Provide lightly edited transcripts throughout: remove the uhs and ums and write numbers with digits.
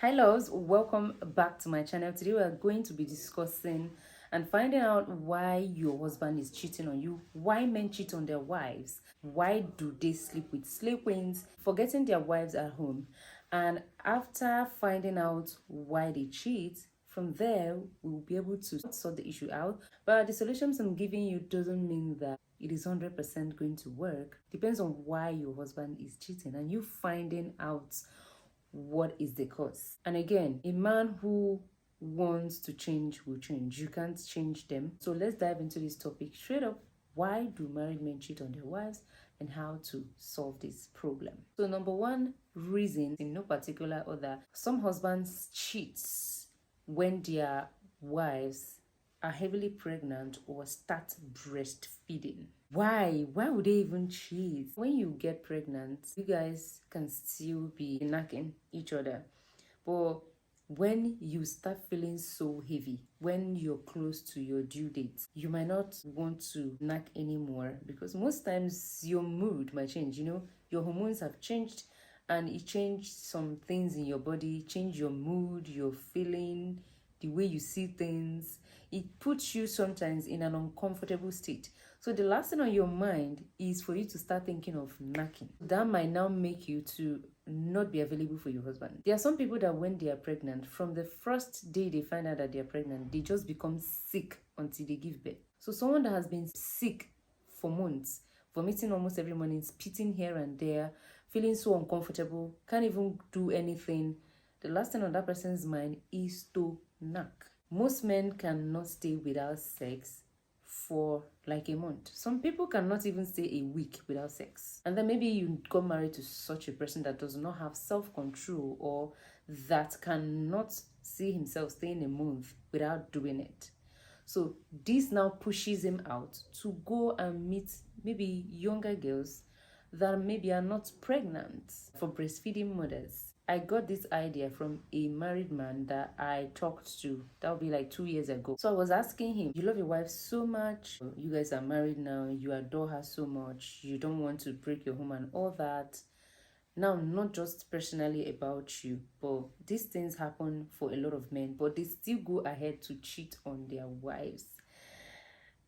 Hi loves, welcome back to my channel. Today we are going to be discussing and finding out why your husband is cheating on you, why men cheat on their wives, why do they sleep with slave queens, forgetting their wives at home. And after finding out why they cheat, from there we'll be able to sort the issue out. But the solutions I'm giving you doesn't mean that it is 100% going to work. Depends on why your husband is cheating and you finding out what is the cause. And again, a man who wants to change will change. You can't change them. So let's dive into this topic straight up. Why do married men cheat on their wives and how to solve this problem? So number one reason, in no particular order, some husbands cheat when their wives are heavily pregnant or start breastfeeding. Why would they even cheat? When you get pregnant, you guys can still be knacking each other, but when you start feeling so heavy, when you're close to your due date, you might not want to knack anymore because most times your mood might change. Your hormones have changed and it changed some things in your body, change your mood, your feeling, the way you see things. It puts you sometimes in an uncomfortable state. So the last thing on your mind is for you to start thinking of knacking. That might now make you to not be available for your husband. There are some people that when they are pregnant, from the first day they find out that they are pregnant, they just become sick until they give birth. So someone that has been sick for months, vomiting almost every morning, spitting here and there, feeling so uncomfortable, can't even do anything, the last thing on that person's mind is to knack. Most men cannot stay without sex for like a month. Some people cannot even stay a week without sex. And then maybe you got married to such a person that does not have self-control or that cannot see himself staying a month without doing it. So this now pushes him out to go and meet maybe younger girls that maybe are not pregnant. For breastfeeding mothers, I got this idea from a married man that I talked to. That would be like 2 years ago. So I was asking him, you love your wife so much, you guys are married now, you adore her so much, you don't want to break your home and all that. Now, not just personally about you, but these things happen for a lot of men, but they still go ahead to cheat on their wives.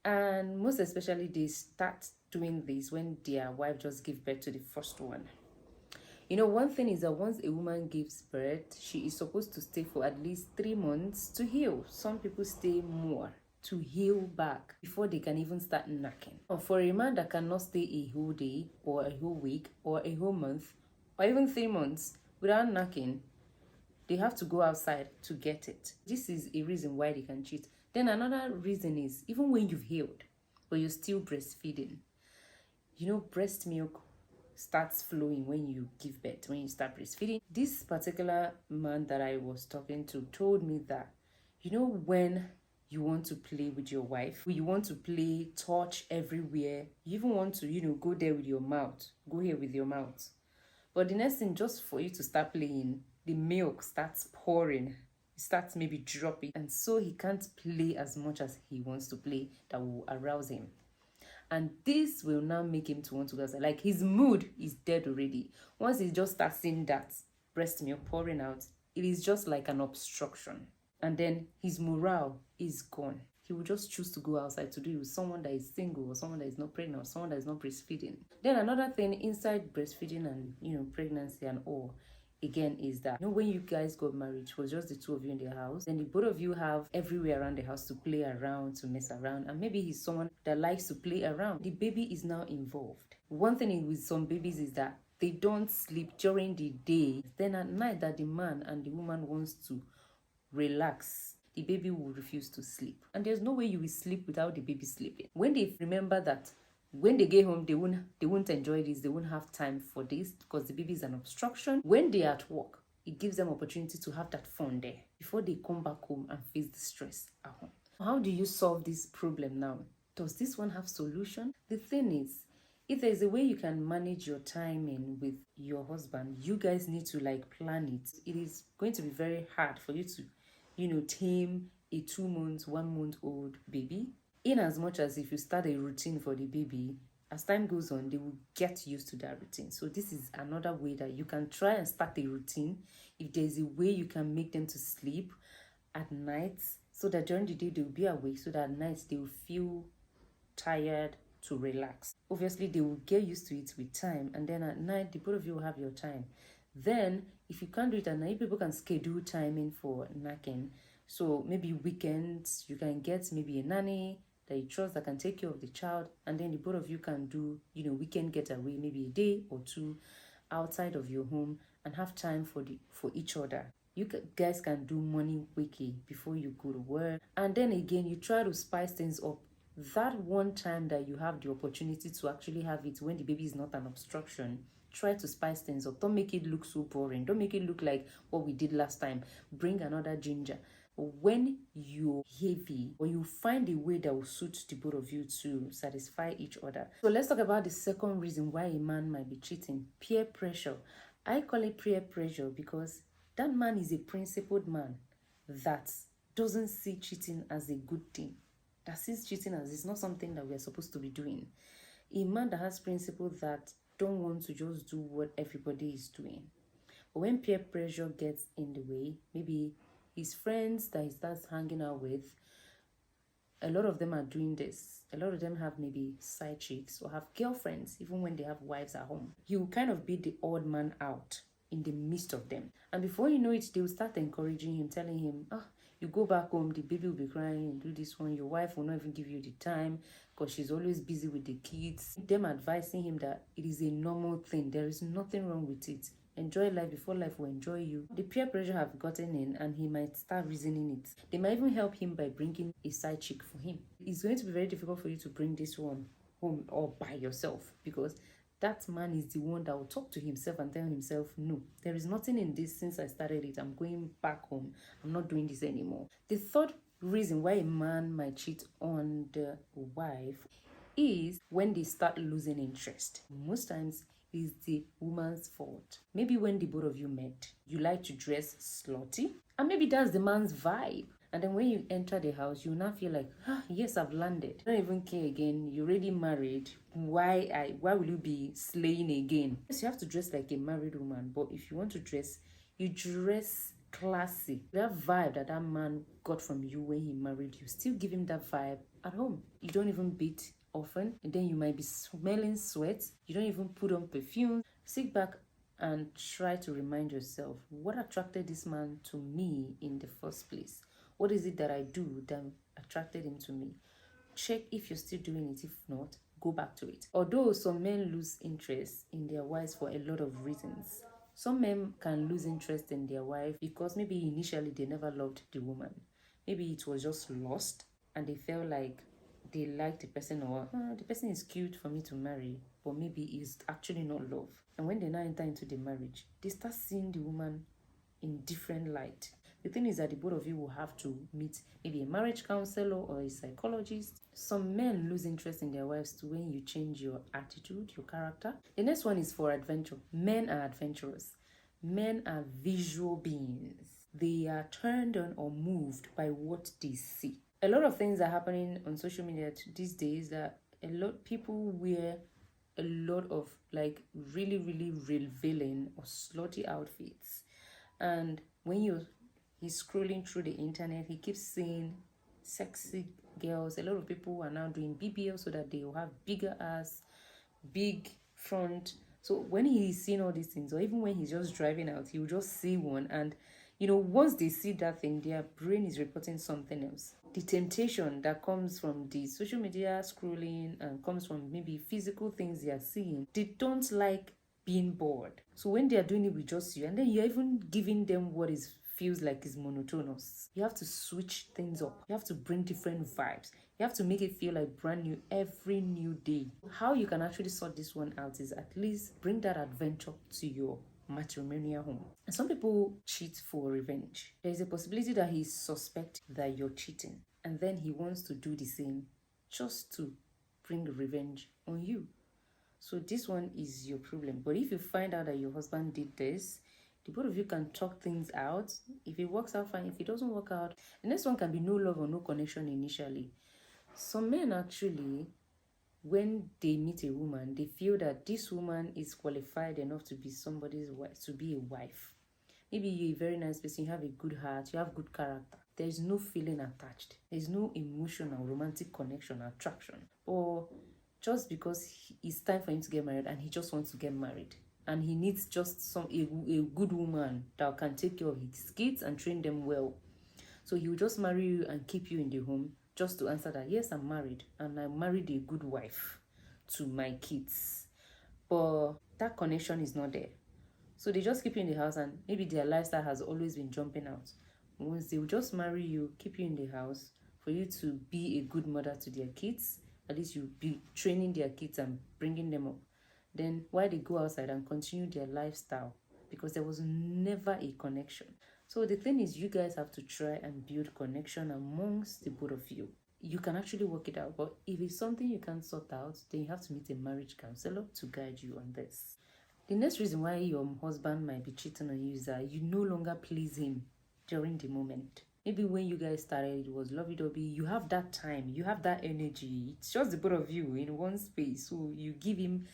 And most especially, they start doing this when their wife just gives birth to the first one. One thing is that once a woman gives birth, she is supposed to stay for at least 3 months to heal. Some people stay more to heal back before they can even start knacking. For a man that cannot stay a whole day or a whole week or a whole month or even 3 months without knacking, they have to go outside to get it. This is a reason why they can cheat. Then another reason is even when you've healed, but you're still breastfeeding. Breast milk starts flowing when you give birth, when you start breastfeeding. This particular man that I was talking to told me that, when you want to play with your wife, you want to play, touch everywhere, you even want to, go there with your mouth, go here with your mouth. But the next thing, just for you to start playing, the milk starts pouring. It starts maybe dropping. And so he can't play as much as he wants to play that will arouse him. And this will now make him to want to go outside. Like his mood is dead already. Once he just starts seeing that breast milk pouring out, it is just like an obstruction. And then his morale is gone. He will just choose to go outside to do it with someone that is single or someone that is not pregnant or someone that is not breastfeeding. Then another thing inside breastfeeding and pregnancy and all, again, is that when you guys got married, it was just the two of you in the house, then the both of you have everywhere around the house to play around, to mess around, and maybe he's someone that likes to play around. The baby is now involved. One thing with some babies is that they don't sleep during the day. Then at night that the man and the woman wants to relax, the baby will refuse to sleep. And there's no way you will sleep without the baby sleeping. When they remember that when they get home, they won't enjoy this, they won't have time for this because the baby is an obstruction. When they're at work, it gives them opportunity to have that fun there before they come back home and face the stress at home. How do you solve this problem now? Does this one have solution? The thing is, if there's a way you can manage your timing with your husband, you guys need to plan it. It is going to be very hard for you to, tame a 2 months, 1 month old baby. In as much as if you start a routine for the baby, as time goes on, they will get used to that routine. So this is another way that you can try and start a routine. If there's a way you can make them to sleep at night, so that during the day they'll be awake, so that at night they will feel tired to relax. Obviously, they will get used to it with time, and then at night, the both of you will have your time. Then, if you can't do it at night, people can schedule timing for knacking. So maybe weekends, you can get maybe a nanny that you trust that can take care of the child, and then the both of you can do, weekend getaway, maybe a day or two outside of your home, and have time for each other. You guys can do morning wiki before you go to work, and then again you try to spice things up. That one time that you have the opportunity to actually have it when the baby is not an obstruction, try to spice things up. Don't make it look so boring. Don't make it look like what we did last time. Bring another ginger. When you're heavy, or you find a way that will suit the both of you to satisfy each other. So let's talk about the second reason why a man might be cheating: peer pressure. I call it peer pressure because that man is a principled man that doesn't see cheating as a good thing, that sees cheating as it's not something that we are supposed to be doing. A man that has principles that don't want to just do what everybody is doing. But when peer pressure gets in the way, maybe his friends that he starts hanging out with, a lot of them are doing this. A lot of them have maybe side chicks or have girlfriends, even when they have wives at home. You kind of be the odd man out in the midst of them. And before you know it, they will start encouraging him, telling him, you go back home, the baby will be crying, and do this one, your wife will not even give you the time because she's always busy with the kids. Them advising him that it is a normal thing, there is nothing wrong with it. Enjoy life before life will enjoy you. The peer pressure have gotten in, and he might start reasoning it. They might even help him by bringing a side chick for him. It's going to be very difficult for you to bring this one home all by yourself, because that man is the one that will talk to himself and tell himself, no, there is nothing in this. Since I started it, I'm going back home. I'm not doing this anymore. The third reason why a man might cheat on the wife is when they start losing interest. Most times, it's the woman's fault. Maybe when the both of you met, you like to dress slutty, and maybe that's the man's vibe. And then when you enter the house, you now feel like, yes, I've landed. You don't even care again. You're already married. Why will you be slaying again? Yes, you have to dress like a married woman. But if you want to dress, you dress classy. That vibe that man got from you when he married you, still give him that vibe at home. You don't even beat often, and then you might be smelling sweat. You don't even put on perfume. Sit back and try to remind yourself, what attracted this man to me in the first place? What is it that I do that attracted him to me? Check if you're still doing it. If not, go back to it. Although some men lose interest in their wives for a lot of reasons. Some men can lose interest in their wife because maybe initially they never loved the woman. Maybe it was just lost and they felt like they like the person, or the person is cute for me to marry, but maybe it's actually not love. And when they now enter into the marriage, they start seeing the woman in different light. The thing is that the both of you will have to meet maybe a marriage counselor or a psychologist. Some men lose interest in their wives too when you change your attitude, your character. The next one is for adventure. Men are adventurous. Men are visual beings. They are turned on or moved by what they see. A lot of things are happening on social media these days that a lot people wear a lot of like really, really revealing or slutty outfits. And when he's scrolling through the internet, he keeps seeing sexy girls. A lot of people are now doing BBL so that they will have bigger ass, big front. So when he's seeing all these things, or even when he's just driving out, he will just see one, and once they see that thing, their brain is reporting something else. The temptation that comes from the social media scrolling and comes from maybe physical things they are seeing, they don't like being bored. So when they are doing it with just you, and then you're even giving them what feels like is monotonous, you have to switch things up. You have to bring different vibes. You have to make it feel like brand new every new day. How you can actually sort this one out is at least bring that adventure to your matrimonial home. And some people cheat for revenge. There is a possibility that he suspects that you're cheating, and then he wants to do the same just to bring revenge on you. So this one is your problem. But if you find out that your husband did this, the both of you can talk things out. If it works out, fine. If it doesn't work out, the next one can be no love or no connection initially. Some men actually, when they meet a woman, they feel that this woman is qualified enough to be somebody's wife, to be a wife. Maybe you're a very nice person, you have a good heart, you have good character. There's no feeling attached. There's no emotional, romantic connection, attraction. Or just because it's time for him to get married and he just wants to get married. And he needs just a good woman that can take care of his kids and train them well. So he will just marry you and keep you in the home just to answer that, yes, I'm married and I married a good wife to my kids. But that connection is not there. So they just keep you in the house and maybe their lifestyle has always been jumping out. Once they will just marry you, keep you in the house for you to be a good mother to their kids. At least you'll be training their kids and bringing them up. Then why they go outside and continue their lifestyle? Because there was never a connection. So the thing is, you guys have to try and build connection amongst the both of you. You can actually work it out, but if it's something you can't sort out, then you have to meet a marriage counselor to guide you on this. The next reason why your husband might be cheating on you is that you no longer please him during the moment. Maybe when you guys started, it was lovey-dovey. You have that time, you have that energy. It's just the both of you in one space. So you give him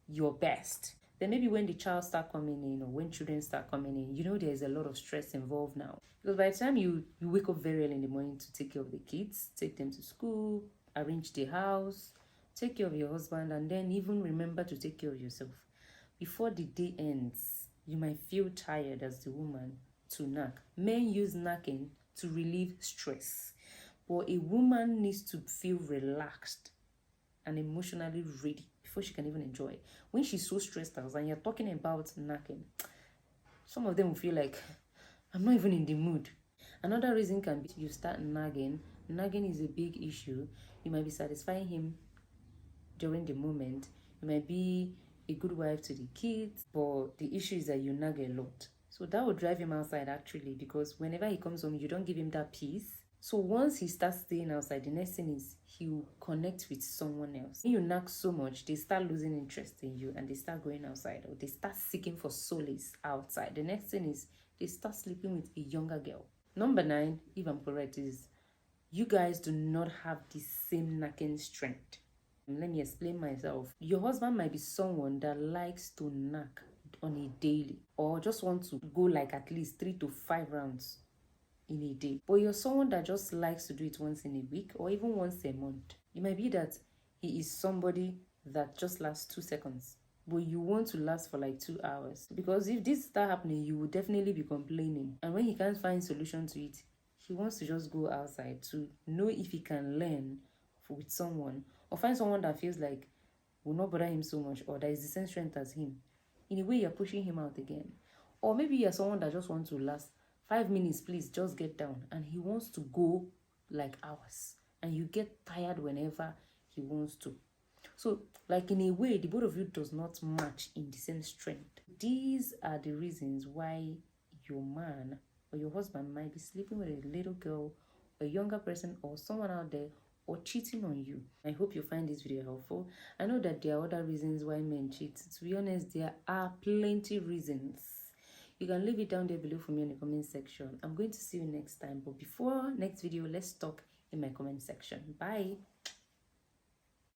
your best. Then maybe when the child start coming in or when children start coming in, you know there's a lot of stress involved now. Because by the time you wake up very early in the morning to take care of the kids, take them to school, arrange the house, take care of your husband, and then even remember to take care of yourself. Before the day ends, you might feel tired as the woman to knack. Men use knacking to relieve stress. But a woman needs to feel relaxed and emotionally ready before she can even enjoy it. When she's so stressed out and you're talking about knacking, some of them will feel like, I'm not even in the mood. Another reason can be you start nagging. Nagging is a big issue. You might be satisfying him during the moment. You might be a good wife to the kids, but the issue is that you nag a lot. So that will drive him outside actually, because whenever he comes home, you don't give him that peace. So once he starts staying outside, the next thing is he will connect with someone else. When you nag so much, they start losing interest in you and they start going outside, or they start seeking for solace outside. The next thing is they start sleeping with a younger girl. Number 9, if I'm correct, is you guys do not have the same nagging strength. Let me explain myself. Your husband might be someone that likes to knack on a daily, or just want to go like at least 3 to 5 rounds in a day. But you're someone that just likes to do it once in a week or even once a month. It might be that he is somebody that just lasts 2 seconds, but you want to last for like 2 hours. Because if this start happening, you will definitely be complaining. And when he can't find solution to it, he wants to just go outside to know if he can learn with someone, or find someone that feels like will not bother him so much, or that is the same strength as him. In a way, you're pushing him out again. Or maybe you're someone that just wants to last 5 minutes, please just get down, and he wants to go like hours, and you get tired whenever he wants to. So like in a way, the both of you does not match in the same strength. These are the reasons why your man or your husband might be sleeping with a little girl, a younger person, or someone out there, or cheating on you. I hope you find this video helpful. I know that there are other reasons why men cheat. To be honest, there are plenty reasons. You can leave it down there below for me in the comment section. I'm going to see you next time, but before next video, let's talk in my comment section. Bye.